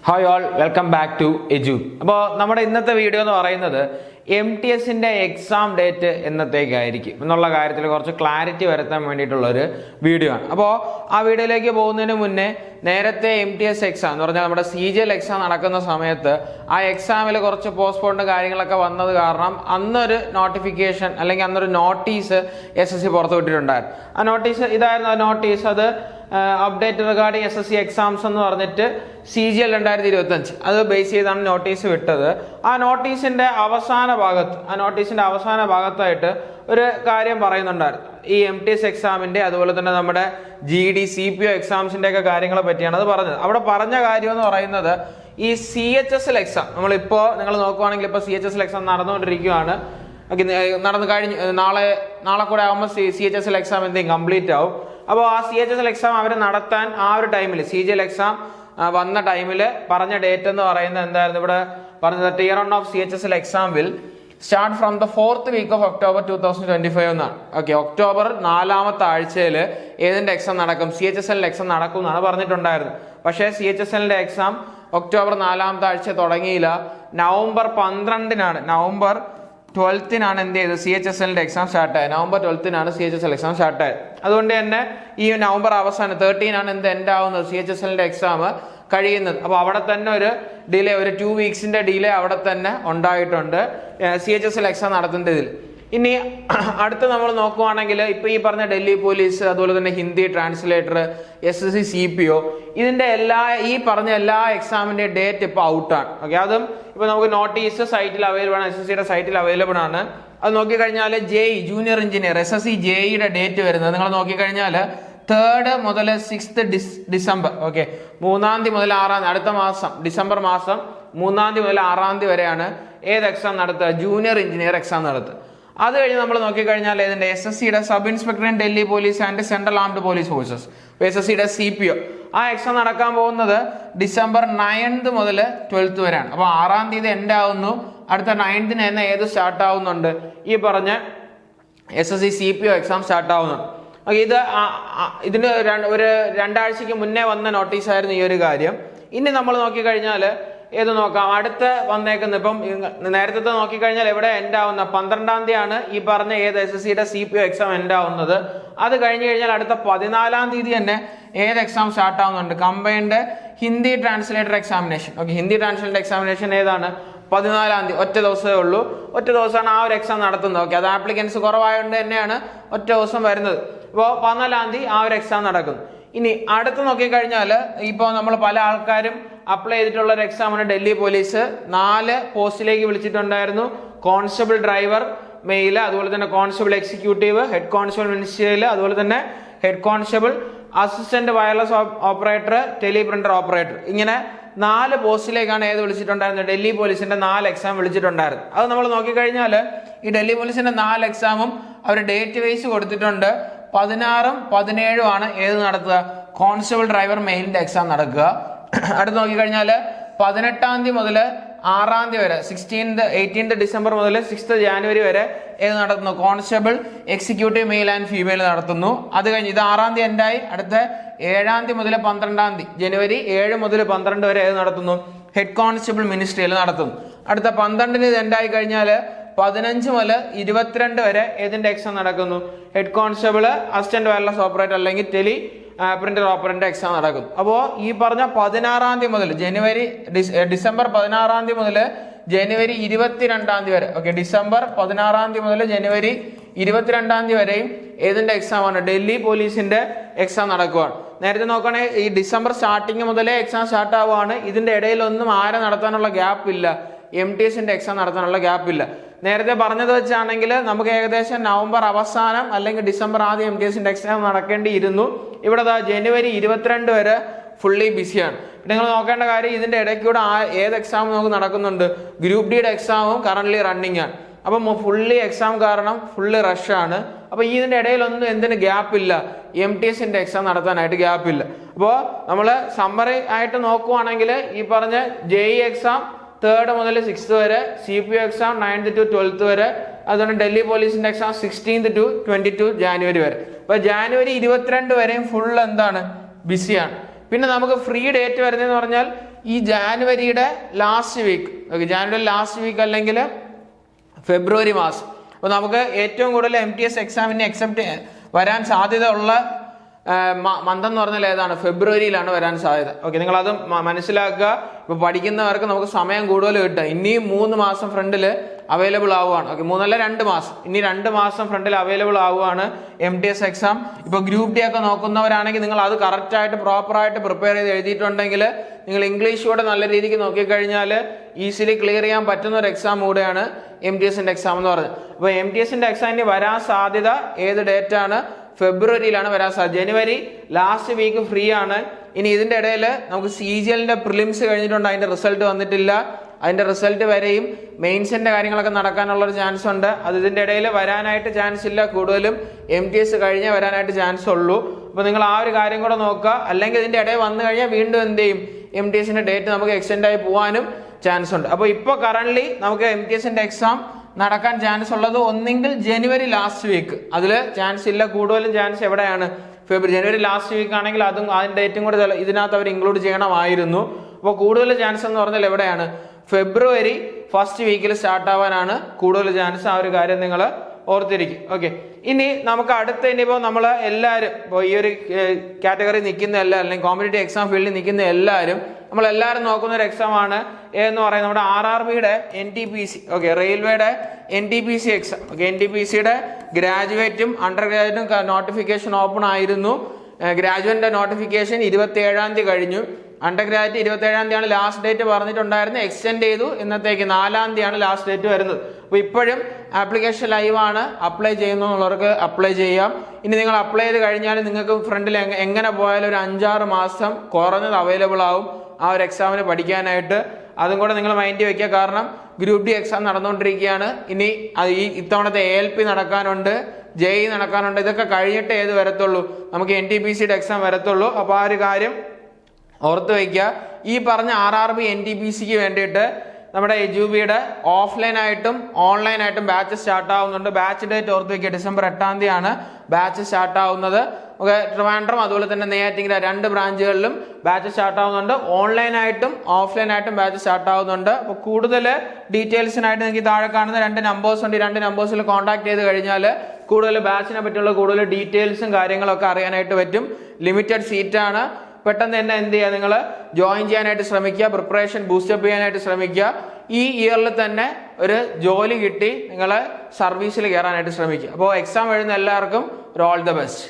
Hi all, welcome back to edu. അപ്പോൾ നമ്മുടെ ഇന്നത്തെ വീഡിയോ എന്ന് പറയുന്നത് MTSന്റെ എക്സാം ഡേറ്റ് എന്നത്തേക്കായിരിക്കും എന്നുള്ള കാര്യത്തിൽ കുറച്ച് ക്ലാരിറ്റി വരുത്താൻ വേണ്ടിയിട്ടുള്ളൊരു വീഡിയോ ആണ്. അപ്പോൾ ആ വീഡിയോയിലേക്ക് പോകുന്നതിന് മുന്നേ നേരത്തെ MTS എക്സാം എന്ന് പറഞ്ഞാൽ നമ്മുടെ CGL എക്സാം നടക്കുന്ന സമയത്ത് ആ എക്സാമിൽ കുറച്ച് പോസ്റ്റ്പോണ്ട് കാര്യങ്ങളൊക്കെ വന്നത് കാരണം അന്നൊരു നോട്ടിഫിക്കേഷൻ അല്ലെങ്കിൽ അന്നൊരു നോട്ടീസ് SSC പുറത്തുവിട്ടിട്ടുണ്ടായിരുന്നു. ആ നോട്ടീസ് ഇതായിരുന്നു. ആ നോട്ടീസ് അത് അപ്ഡേറ്റ് റിഗാർഡിംഗ് SSC എക്സാംസ് എന്ന് പറഞ്ഞിട്ട് CGL 2025 അത് ബേസ് ചെയ്താണ് നോട്ടീസ് വിട്ടത്. ആ നോട്ടീസിന്റെ അവസാന ഭാഗത്തായിട്ട് ഒരു കാര്യം പറയുന്നുണ്ടായിരുന്നു. ഈ MTS എക്സാമിന്റെ അതുപോലെ തന്നെ നമ്മുടെ GD CPO എക്സാംസിന്റെ ഒക്കെ കാര്യങ്ങളെ പറ്റിയാണ് അത് പറഞ്ഞത്. അവിടെ പറഞ്ഞ കാര്യം എന്ന് പറയുന്നത് ഈ CHSL എക്സാം നിങ്ങൾ നോക്കുവാണെങ്കിൽ ഇപ്പോൾ CHSL എക്സാം നടന്നുകൊണ്ടിരിക്കുകയാണ്. നടന്നു കഴിഞ്ഞ് നാളെ കൂടെ ആകുമ്പോൾ CHSL എക്സാം എന്തെങ്കിലും കംപ്ലീറ്റ് ആവും. അപ്പോൾ ആ CHSL എക്സാം അവർ നടത്താൻ ആ ഒരു ടൈമിൽ CGL എക്സാം വന്ന ടൈമിൽ പറഞ്ഞ ഡേറ്റ് എന്ന് പറയുന്നത് എന്തായിരുന്നു? ഇവിടെ പറഞ്ഞത് tear 1 of CHSL exam will start from the 4th week of October 2025 എന്നാണ്. ഓക്കെ, ഒക്ടോബർ 4ാമത്തെ ആഴ്ചയിൽ ഏതിന്റെ എക്സാം നടക്കും? CHSL എക്സാം നടക്കും എന്നാണ് പറഞ്ഞിട്ടുണ്ടായിരുന്നത്. പക്ഷേ CHSLന്റെ എക്സാം ഒക്ടോബർ 4ാമത്തെ ആഴ്ച തുടങ്ങിയില്ല. നവംബർ 12-നാണ് എന്ത് ചെയ്തത്? CHSLന്റെ എക്സാം സ്റ്റാർട്ടായത്. നവംബർ 12-നാണ് CHSL എക്സാം സ്റ്റാർട്ടായത്. അതുകൊണ്ട് തന്നെ ഈ നവംബർ അവസാനം 13-നാണ് എൻഡ് ആവുന്നത് CHSLന്റെ എക്സാം കഴിയുന്നത്. അപ്പോൾ അവിടെ തന്നെ ഒരു ഡിലേ, ഒരു 2 weeksന്റെ ഡിലേ അവിടെ തന്നെ ഉണ്ടായിട്ടുണ്ട് CHSL എക്സാം നടത്തുന്നതിൽ. ഇനി അടുത്ത് നമ്മൾ നോക്കുവാണെങ്കിൽ ഇപ്പൊ ഈ പറഞ്ഞ ഡൽഹി പോലീസ്, അതുപോലെ തന്നെ ഹിന്ദി ട്രാൻസ്ലേറ്റർ, SSC CPO, ഇതിന്റെ ഈ പറഞ്ഞ എല്ലാ എക്സാമിന്റെ ഡേറ്റ് ഇപ്പൊ ഔട്ടാണ്. ഓക്കെ, അതും ഇപ്പൊ നമുക്ക് നോട്ടീസ് സൈറ്റിൽ അവൈലബിൾ ആണ്, SSCയുടെ സൈറ്റിൽ അവൈലബിൾ ആണ്. അത് നോക്കിക്കഴിഞ്ഞാൽ JE ജൂനിയർ എഞ്ചിനീയർ SSC JEയുടെ ഡേറ്റ് വരുന്നത് നിങ്ങൾ നോക്കിക്കഴിഞ്ഞാൽ 3rd മുതൽ 6th ഡിസംബർ. ഓക്കെ, 3-ാം തീയതി മുതൽ 6-ാം തീയതി, അടുത്ത മാസം ഡിസംബർ മാസം 3-ാം തീയതി മുതൽ 6-ാം തീയതി വരെയാണ് ഏത് എക്സാം നടത്തുക? ജൂനിയർ എഞ്ചിനീയർ എക്സാം നടത്തുക. അത് കഴിഞ്ഞ് നമ്മൾ നോക്കിക്കഴിഞ്ഞാൽ ഇതിന്റെ SSCയുടെ sub inspector in Delhi police and central armed police forces, SSCയുടെ CPO, ആ എക്സാം നടക്കാൻ പോകുന്നത് ഡിസംബർ 9th മുതൽ 12th വരെയാണ്. അപ്പോൾ 6-ാം തീയതി എൻഡ് ആവുന്നു, അടുത്ത 9th തന്നെ ഏത് സ്റ്റാർട്ട് ആവുന്നുണ്ട്? ഈ പറഞ്ഞ SSC CPO എക്സാം സ്റ്റാർട്ട് ആവുന്നുണ്ട്. ഓക്കെ, ഇതിന് ഒരു 2 ആഴ്ചക്ക് മുന്നേ വന്ന നോട്ടീസായിരുന്നു ഈ ഒരു കാര്യം. ഇനി നമ്മൾ നോക്കിക്കഴിഞ്ഞാൽ ഏത് നോക്കാം? അടുത്ത് വന്നേക്കുന്നത് ഇപ്പം നേരത്തെ നോക്കിക്കഴിഞ്ഞാൽ എവിടെ എൻഡ് ആവുന്ന 12-ാം തീയതിയാണ് ഈ പറഞ്ഞ ഏത് SSCയുടെ CPO എക്സാം എൻഡ് ആവുന്നത്. അത് കഴിഞ്ഞ് കഴിഞ്ഞാൽ അടുത്ത 14-ാം തീയതി തന്നെ ഏത് എക്സാം സ്റ്റാർട്ട് ആവുന്നുണ്ട്? Combined Hindi translator examination. Okay, Hindi translator examination ഏതാണ്? 14-ാം തീയതി. ഒറ്റ ദിവസമേ ഉള്ളൂ, ഒറ്റ ദിവസമാണ് ആ ഒരു എക്സാം നടത്തുന്നത്. ഓക്കെ, അത് ആപ്ലിക്കൻസ് കുറവായതുകൊണ്ട് തന്നെയാണ് ഒറ്റ ദിവസം വരുന്നത്. ഇപ്പോൾ 14-ാം തീയതി ആ ഒരു എക്സാം നടക്കുന്നു. ഇനി അടുത്ത് നോക്കിക്കഴിഞ്ഞാൽ ഇപ്പോൾ നമ്മൾ പല ആൾക്കാരും അപ്ലൈ ചെയ്തിട്ടുള്ള ഒരു എക്സാമാണ് ഡൽഹി പോലീസ്. 4 പോസ്റ്റിലേക്ക് വിളിച്ചിട്ടുണ്ടായിരുന്നു. കോൺസ്റ്റബിൾ ഡ്രൈവർ മെയില്, അതുപോലെ തന്നെ constable executive, head constable ministerial, അതുപോലെ തന്നെ head constable assistant wireless operator, teleprinter operator, ഇങ്ങനെ 4 പോസ്റ്റിലേക്കാണ് ഏത് വിളിച്ചിട്ടുണ്ടായിരുന്നത്? ഡൽഹി പോലീസിന്റെ 4 എക്സാം വിളിച്ചിട്ടുണ്ടായിരുന്നു. അത് നമ്മൾ നോക്കിക്കഴിഞ്ഞാൽ ഈ ഡൽഹി പോലീസിന്റെ 4 എക്സാമും അവർ ഡേറ്റ് വൈസ് കൊടുത്തിട്ടുണ്ട്. 16-ഉം 17-ഉം ആണ് ഏത് നടത്തുക? കോൺസ്റ്റബിൾ ഡ്രൈവർ മെയിലിന്റെ എക്സാം നടക്കുക. അടുത്ത് നോക്കിക്കഴിഞ്ഞാൽ 18-ാം തീയതി മുതൽ 6-ാം തീയതി വരെ, 18th ഡിസംബർ മുതൽ 6th ജാനുവരി വരെ ഏത് നടത്തുന്നു? Constable executive male and female നടത്തുന്നു. അത് കഴിഞ്ഞ് ഇത് 6-ാം തീയതി എൻഡായി. അടുത്ത 7-ാം തീയതി മുതൽ 12-ാം തീയതി, ജനുവരി 7 മുതൽ 12 വരെ ഏത് നടത്തുന്നു? ഹെഡ് കോൺസ്റ്റബിൾ മിനിസ്ട്രിയിൽ നടത്തുന്നു. അടുത്ത 12-ന് ഇത് എൻഡായി കഴിഞ്ഞാൽ 15 മുതൽ 22 വരെ ഏതിന്റെ എക്സാം നടക്കുന്നു? Head constable assistant wireless operator അല്ലെങ്കിൽ ടെലി പ്രിന്റർ ഓപ്പറേറ്റർ എക്സാം നടക്കുന്നു. അപ്പോൾ ഈ പറഞ്ഞ 16-ാം തീയതി മുതൽ ഡിസംബർ 16-ാം തീയതി മുതൽ ജനുവരി 22-ാം തീയതി വരെ, ഓക്കെ, ഡിസംബർ 16-ാം തീയതി മുതൽ ജനുവരി 22-ാം തീയതി വരെയും ഏതിന്റെ എക്സാം ആണ്? ഡൽഹി പോലീസിന്റെ എക്സാം നടക്കുകയാണ്. നേരത്തെ നോക്കുകയാണെങ്കിൽ ഈ ഡിസംബർ സ്റ്റാർട്ടിങ് മുതലേ എക്സാം സ്റ്റാർട്ട് ആവുകയാണ്. ഇതിന്റെ ഇടയിലൊന്നും ആരെ നടത്താനുള്ള ഗ്യാപ്പ് ഇല്ല, MTSന്റെ എക്സാം നടത്താനുള്ള ഗ്യാപ്പ് ഇല്ല. നേരത്തെ പറഞ്ഞത് വെച്ചാണെങ്കിൽ നമുക്ക് ഏകദേശം നവംബർ അവസാനം അല്ലെങ്കിൽ ഡിസംബർ ആദ്യം MTSന്റെ എക്സാം നടക്കേണ്ടിയിരുന്നു. ഇവിടെ ജനുവരി 22 വരെ ഫുള്ളി ബിസിയാണ്. പിന്നെ നിങ്ങൾ നോക്കേണ്ട കാര്യം ഇതിന്റെ ഇടയ്ക്കൂടെ ഏത് എക്സാം നമുക്ക് നടക്കുന്നുണ്ട്? ഗ്രൂപ്പ് ഡിയുടെ എക്സാമും കറന്റ് റണ്ണിങ് ആണ്. അപ്പം ഫുള്ളി എക്സാം കാരണം ഫുള്ളി റഷാണ്. അപ്പൊ ഇതിന്റെ ഇടയിലൊന്നും എന്തിന് ഗ്യാപ്പ് ഇല്ല? MTSന്റെ എക്സാം നടത്താനായിട്ട് ഗ്യാപ്പ് ഇല്ല. അപ്പോൾ നമ്മൾ സമ്മറി ആയിട്ട് നോക്കുവാണെങ്കിൽ ഈ പറഞ്ഞ JE എക്സാം 3rd മുതൽ 6th വരെ, CPO exam 9th to 12th വരെ, അതുപോലെ ഡൽഹി പോലീസിന്റെ എക്സാം 16th to 22 ജാനുവരി വരെ. അപ്പൊ ജാനുവരി 22 വരെയും ഫുൾ എന്താണ്? ബിസിയാണ്. പിന്നെ നമുക്ക് ഫ്രീ ഡേറ്റ് വരുന്നതെന്ന് പറഞ്ഞാൽ ഈ ജാനുവരിയുടെ last week, okay, January last week അല്ലെങ്കിൽ ഫെബ്രുവരി മാസം. അപ്പോൾ നമുക്ക് ഏറ്റവും കൂടുതൽ MTS എക്സാമിന് എക്സെപ്റ്റ് വരാൻ സാധ്യത ഉള്ള മന്ത് എന്ന് പറഞ്ഞാൽ ഏതാണ്? ഫെബ്രുവരിയിലാണ് വരാൻ സാധ്യത. ഓക്കെ, നിങ്ങളത് മനസ്സിലാക്കുക. ഇപ്പോൾ പഠിക്കുന്നവർക്ക് നമുക്ക് സമയം കൂടുതൽ കിട്ടുക. ഇനിയും 3 മാസം ഫ്രണ്ടിൽ അവൈലബിൾ ആവുകയാണ്. ഓക്കെ, 3 അല്ല 2 മാസം, ഇനി 2 മാസം ഫ്രണ്ടിൽ അവൈലബിൾ ആവുകയാണ് MTS എക്സാം. ഇപ്പോൾ ഗ്രൂപ്പ് ഡി ഒക്കെ നോക്കുന്നവരാണെങ്കിൽ നിങ്ങൾ അത് കറക്റ്റായിട്ട് പ്രോപ്പറായിട്ട് പ്രിപ്പയർ ചെയ്ത് എഴുതിയിട്ടുണ്ടെങ്കിൽ നിങ്ങൾ ഇംഗ്ലീഷ് കൂടെ നല്ല രീതിക്ക് നോക്കിക്കഴിഞ്ഞാൽ ഈസിലി ക്ലിയർ ചെയ്യാൻ പറ്റുന്ന ഒരു എക്സാം കൂടെയാണ് MTSന്റെ എക്സാം എന്ന് പറയുന്നത്. അപ്പോൾ MTSന്റെ എക്സാമിന് വരാൻ സാധ്യത ഏത് ഡേറ്റ് ആണ്? ഫെബ്രുവരിയിലാണ് വരാൻ സാധ്യത. ജനുവരി ലാസ്റ്റ് വീക്ക് ഫ്രീ ആണ്. ഇനി ഇതിന്റെ ഇടയിൽ നമുക്ക് CGLന്റെ പ്രിലിംസ് കഴിഞ്ഞിട്ടുണ്ട്, അതിന്റെ റിസൾട്ട് വന്നിട്ടില്ല. അതിന്റെ റിസൾട്ട് വരെയും മെയിൻസിന്റെ കാര്യങ്ങളൊക്കെ നടക്കാനുള്ള ഒരു ചാൻസ് ഉണ്ട്. അത് ഇതിന്റെ ഇടയിൽ വരാനായിട്ട് ചാൻസ് ഇല്ല, കൂടുതലും MTS കഴിഞ്ഞേ വരാനായിട്ട് ചാൻസ് ഉള്ളൂ. അപ്പോൾ നിങ്ങൾ ആ ഒരു കാര്യം കൂടെ നോക്കുക. അല്ലെങ്കിൽ ഇതിന്റെ ഇടയിൽ വന്നു കഴിഞ്ഞാൽ വീണ്ടും എന്ത് ചെയ്യും? MTSന്റെ ഡേറ്റ് നമുക്ക് എക്സ്റ്റെൻഡ് ആയി പോകാനും ചാൻസ് ഉണ്ട്. അപ്പോൾ ഇപ്പോൾ കറന്റ് നമുക്ക് MTSന്റെ എക്സാം നടക്കാൻ ചാൻസ് ഉള്ളത് ഒന്നെങ്കിൽ ജനുവരി ലാസ്റ്റ് വീക്ക്, അതിൽ ചാൻസ് ഇല്ല. കൂടുതലും ചാൻസ് എവിടെയാണ്? ജനുവരി ലാസ്റ്റ് വീക്ക് ആണെങ്കിൽ അതും അതിൻ്റെ ഡേറ്റും കൂടെ ഇതിനകത്ത് അവർ ഇൻക്ലൂഡ് ചെയ്യണമായിരുന്നു. അപ്പോൾ കൂടുതൽ ചാൻസ് എന്ന് പറഞ്ഞാൽ എവിടെയാണ്? ഫെബ്രുവരി ഫസ്റ്റ് വീക്കിൽ സ്റ്റാർട്ട് ആവാനാണ് കൂടുതൽ ചാൻസ്. ആ ഒരു കാര്യം നിങ്ങൾ ഓർത്തിരിക്കും. ഓക്കെ, ഇനി നമുക്ക് അടുത്ത ഇനിയിപ്പോൾ നമ്മൾ എല്ലാവരും ഇപ്പോൾ ഈ ഒരു കാറ്റഗറി നിൽക്കുന്ന എല്ലാവരും അല്ലെങ്കിൽ കോമ്പറ്റേറ്റീവ് എക്സാം ഫീൽഡിൽ നിൽക്കുന്ന എല്ലാവരും നമ്മളെല്ലാവരും നോക്കുന്ന ഒരു എക്സാമാണ് എന്ന് പറയുന്നത് നമ്മുടെ RRBയുടെ NTPC. ഓക്കെ, റെയിൽവേയുടെ NTPC എക്സാം. ഓക്കെ, NTPCയുടെ ഗ്രാജുവേറ്റും അണ്ടർ ഗ്രാജുവേറ്റും നോട്ടിഫിക്കേഷൻ ഓപ്പൺ ആയിരുന്നു. ഗ്രാജുവേറ്റിന്റെ നോട്ടിഫിക്കേഷൻ 27-ാം തീയതി കഴിഞ്ഞു. അണ്ടർ ഗ്രാജുവേറ്റ് 27-ാം തീയതിയാണ് ലാസ്റ്റ് ഡേറ്റ് പറഞ്ഞിട്ടുണ്ടായിരുന്നു, എക്സ്റ്റെൻഡ് ചെയ്തു. ഇന്നത്തേക്ക് 4-ാം തീയതിയാണ് ലാസ്റ്റ് ഡേറ്റ് വരുന്നത്. അപ്പോൾ ഇപ്പോഴും ആപ്ലിക്കേഷൻ ലൈവാണ്. അപ്ലൈ ചെയ്യുന്നവർക്ക് അപ്ലൈ ചെയ്യാം. ഇനി നിങ്ങൾ അപ്ലൈ ചെയ്ത് കഴിഞ്ഞാൽ നിങ്ങൾക്ക് ഫ്രണ്ടിൽ എങ്ങനെ പോയാലും ഒരു 5-6 മാസം കുറഞ്ഞത് അവൈലബിൾ ആവും ആ ഒരു എക്സാമിന് പഠിക്കാനായിട്ട്. അതും കൂടെ നിങ്ങൾ മൈൻഡിൽ വെക്കുക. കാരണം ഗ്രൂപ്പ് ഡി എക്സാം നടന്നുകൊണ്ടിരിക്കുകയാണ്. ഇനി ഇത്തവണത്തെ ALP നടക്കാനുണ്ട്, JEE നടക്കാനുണ്ട്. ഇതൊക്കെ കഴിഞ്ഞിട്ട് ഏത് വരത്തുള്ളൂ? നമുക്ക് NTPCയുടെ എക്സാം വരത്തുള്ളൂ. അപ്പോൾ ആ ഒരു കാര്യം ഓർത്ത് വയ്ക്കുക. ഈ പറഞ്ഞ RRB NTPCക്ക് വേണ്ടിയിട്ട് നമ്മുടെ എജുബിയുടെ ഓഫ്ലൈനായിട്ടും ഓൺലൈനായിട്ടും ബാച്ച് സ്റ്റാർട്ട് ആവുന്നുണ്ട്. ബാച്ച് ഡേറ്റ് ഓർത്ത് വയ്ക്കുക, ഡിസംബർ 8-ാം തീയതിയാണ് ബാച്ച് സ്റ്റാർട്ട് ആവുന്നത്. ട്രിവാൻഡ്രം അതുപോലെ തന്നെ നെയ്യാറ്റിങ്കര 2 ബ്രാഞ്ചുകളിലും ബാച്ച് സ്റ്റാർട്ട് ആവുന്നുണ്ട്. ഓൺലൈനായിട്ടും ഓഫ്ലൈനായിട്ടും ബാച്ച് സ്റ്റാർട്ട് ആവുന്നുണ്ട്. അപ്പോൾ കൂടുതൽ ഡീറ്റെയിൽസിനായിട്ട് നിങ്ങൾക്ക് താഴെ കാണുന്ന 2 നമ്പേഴ്സ് ഉണ്ട്. ഈ 2 നമ്പേഴ്സിൽ കോൺടാക്ട് ചെയ്ത് കഴിഞ്ഞാൽ കൂടുതൽ ബാച്ചിനെ പറ്റിയുള്ള കൂടുതൽ ഡീറ്റെയിൽസും കാര്യങ്ങളൊക്കെ അറിയാനായിട്ട് പറ്റും. ലിമിറ്റഡ് സീറ്റാണ്. പെട്ടെന്ന് തന്നെ എന്ത് ചെയ്യുക? നിങ്ങൾ ജോയിൻ ചെയ്യാനായിട്ട് ശ്രമിക്കുക, പ്രിപ്പറേഷൻ ബൂസ്റ്റപ്പ് ചെയ്യാനായിട്ട് ശ്രമിക്കുക. ഈ ഇയറിൽ തന്നെ ഒരു ജോലി കിട്ടി നിങ്ങൾ സർവീസിൽ കയറാനായിട്ട് ശ്രമിക്കുക. അപ്പോൾ എക്സാം എഴുതുന്ന എല്ലാവർക്കും ഓൾ ദ ബെസ്റ്റ്.